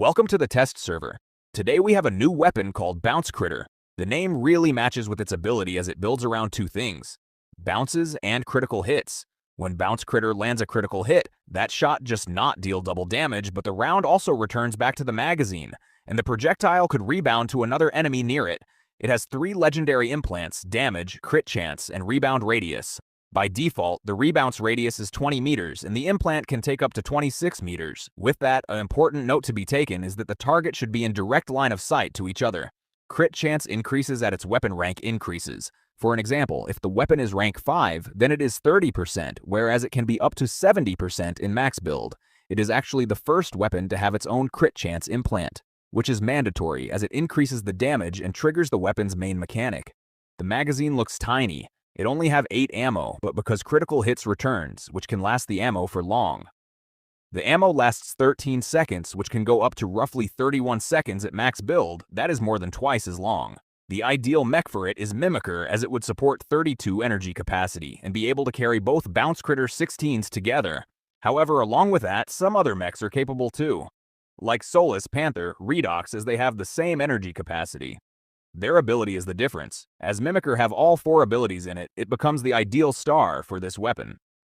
Welcome to the test server. Today we have a new weapon called Bouncecritter. The name really matches with its ability as it builds around two things: bounces and critical hits. When Bouncecritter lands a critical hit, that shot just not deal double damage, but the round also returns back to the magazine, and the projectile could rebound to another enemy near it. It has 3 legendary implants: damage, crit chance, and rebound radius. By default, the rebound radius is 20 meters, and the implant can take up to 26 meters. With that, an important note to be taken is that the target should be in direct line of sight to each other. Crit chance increases as its weapon rank increases. For an example, if the weapon is rank 5, then it is 30%, whereas it can be up to 70% in max build. It is actually the first weapon to have its own crit chance implant, which is mandatory as it increases the damage and triggers the weapon's main mechanic. The magazine looks tiny. It only have 8 ammo, but because critical hits returns, which can last the ammo for long. The ammo lasts 13 seconds, which can go up to roughly 31 seconds at max build. That is more than twice as long. The ideal mech for it is Mimicker, as it would support 32 energy capacity and be able to carry both Bouncecritter 16s together. However, along with that, some other mechs are capable too, like Solus, Panther, Redox, as they have the same energy capacity. Their ability is the difference. As Mimicker have all 4 abilities in it, it becomes the ideal star for this weapon.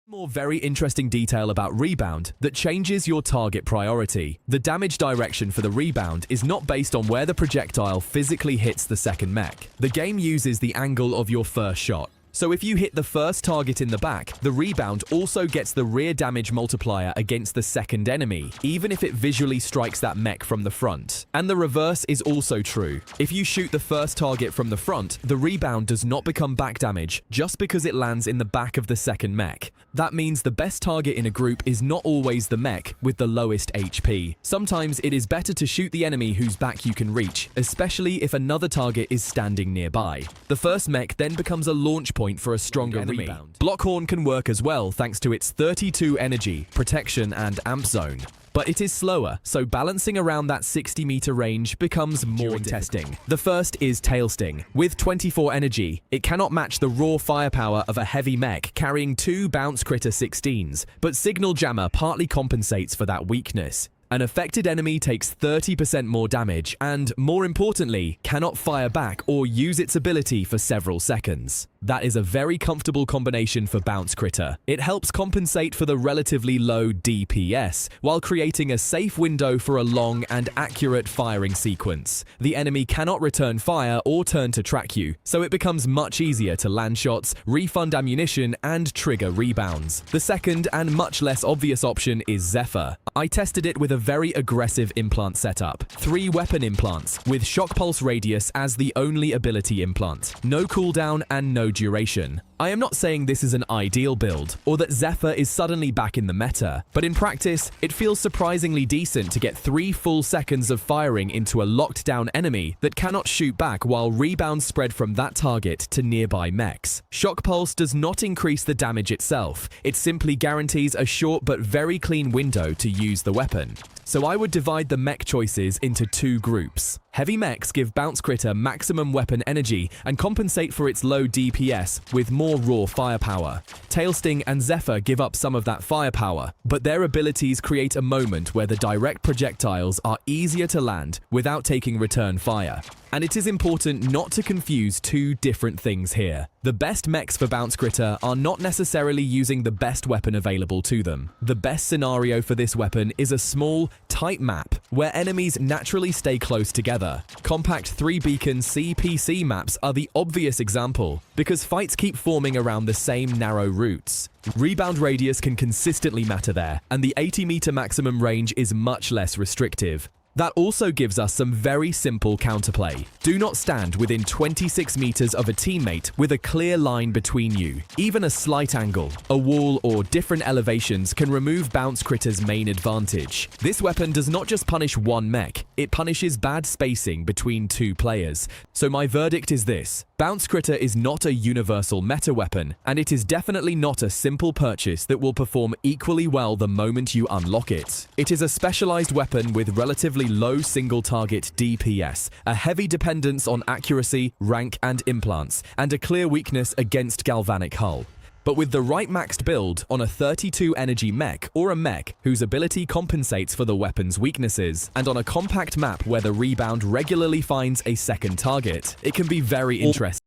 More very interesting detail about Rebound that changes your target priority. The damage direction for the Rebound is not based on where the projectile physically hits the second mech. The game uses the angle of your first shot. So if you hit the first target in the back, the Rebound also gets the rear damage multiplier against the second enemy, even if it visually strikes that mech from the front. And the reverse is also true. If you shoot the first target from the front, the Rebound does not become back damage just because it lands in the back of the second mech. That means the best target in a group is not always the mech with the lowest HP. Sometimes it is better to shoot the enemy whose back you can reach, especially if another target is standing nearby. The first mech then becomes a launch point for a stronger Rebound. Blockhorn can work as well thanks to its 32 energy, protection, and amp zone. But it is slower, so balancing around that 60-meter range becomes more testing. The first is Tailsting. With 24 energy, it cannot match the raw firepower of a heavy mech carrying 2 Bouncecritter 16s, but Signal Jammer partly compensates for that weakness. An affected enemy takes 30% more damage and, more importantly, cannot fire back or use its ability for several seconds. That is a very comfortable combination for Bouncecritter. It helps compensate for the relatively low DPS, while creating a safe window for a long and accurate firing sequence. The enemy cannot return fire or turn to track you, so it becomes much easier to land shots, refund ammunition, and trigger rebounds. The second and much less obvious option is Zephyr. I tested it with a very aggressive implant setup. 3 weapon implants, with shock pulse radius as the only ability implant. No cooldown and no duration. I am not saying this is an ideal build, or that Zephyr is suddenly back in the meta, but in practice, it feels surprisingly decent to get 3 full seconds of firing into a locked down enemy that cannot shoot back while rebounds spread from that target to nearby mechs. Shock Pulse does not increase the damage itself, it simply guarantees a short but very clean window to use the weapon. So I would divide the mech choices into 2 groups. Heavy mechs give Bouncecritter maximum weapon energy and compensate for its low DPS with more raw firepower. Tailsting and Zephyr give up some of that firepower, but their abilities create a moment where the direct projectiles are easier to land without taking return fire. And it is important not to confuse 2 different things here. The best mechs for Bouncecritter are not necessarily using the best weapon available to them. The best scenario for this weapon is a small, tight map where enemies naturally stay close together. Compact 3-beacon CPC maps are the obvious example because fights keep forming around the same narrow routes. Rebound radius can consistently matter there, and the 80-meter maximum range is much less restrictive. That also gives us some very simple counterplay. Do not stand within 26 meters of a teammate with a clear line between you. Even a slight angle, a wall, or different elevations can remove Bouncecritter's main advantage. This weapon does not just punish one mech, it punishes bad spacing between 2 players. So my verdict is this: Bouncecritter is not a universal meta weapon, and it is definitely not a simple purchase that will perform equally well the moment you unlock it. It is a specialized weapon with relatively low single target DPS, a heavy dependence on accuracy, rank, and implants, and a clear weakness against Galvanic Hull. But with the right maxed build on a 32 energy mech or a mech whose ability compensates for the weapon's weaknesses, and on a compact map where the rebound regularly finds a second target, it can be very interesting.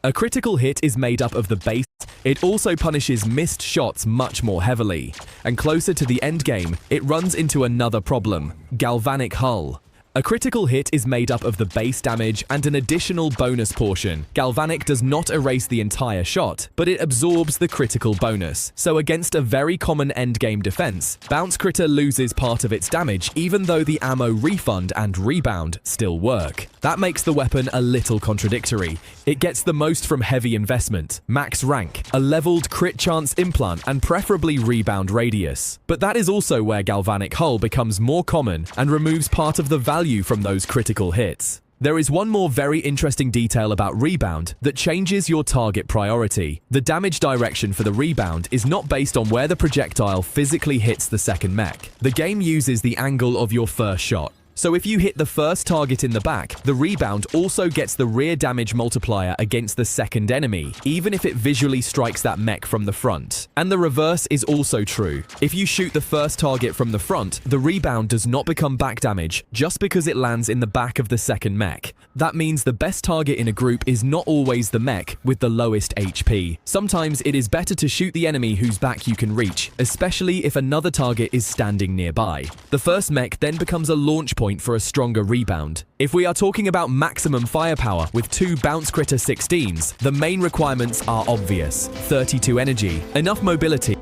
A critical hit is made up of the base. It also punishes missed shots much more heavily. And closer to the end game, it runs into another problem: Galvanic Hull. A critical hit is made up of the base damage and an additional bonus portion. Galvanic does not erase the entire shot, but it absorbs the critical bonus. So against a very common endgame defense, Bouncecritter loses part of its damage even though the ammo refund and rebound still work. That makes the weapon a little contradictory. It gets the most from heavy investment, max rank, a leveled crit chance implant, and preferably rebound radius. But that is also where Galvanic Hull becomes more common and removes part of the value from those critical hits. There is one more very interesting detail about rebound that changes your target priority. The damage direction for the rebound is not based on where the projectile physically hits the second mech. The game uses the angle of your first shot. So if you hit the first target in the back, the rebound also gets the rear damage multiplier against the second enemy, even if it visually strikes that mech from the front. And the reverse is also true. If you shoot the first target from the front, the rebound does not become back damage just because it lands in the back of the second mech. That means the best target in a group is not always the mech with the lowest HP. Sometimes it is better to shoot the enemy whose back you can reach, especially if another target is standing nearby. The first mech then becomes a launch point for a stronger rebound. If we are talking about maximum firepower with 2 Bouncecritter 16s, the main requirements are obvious: 32 energy, enough mobility,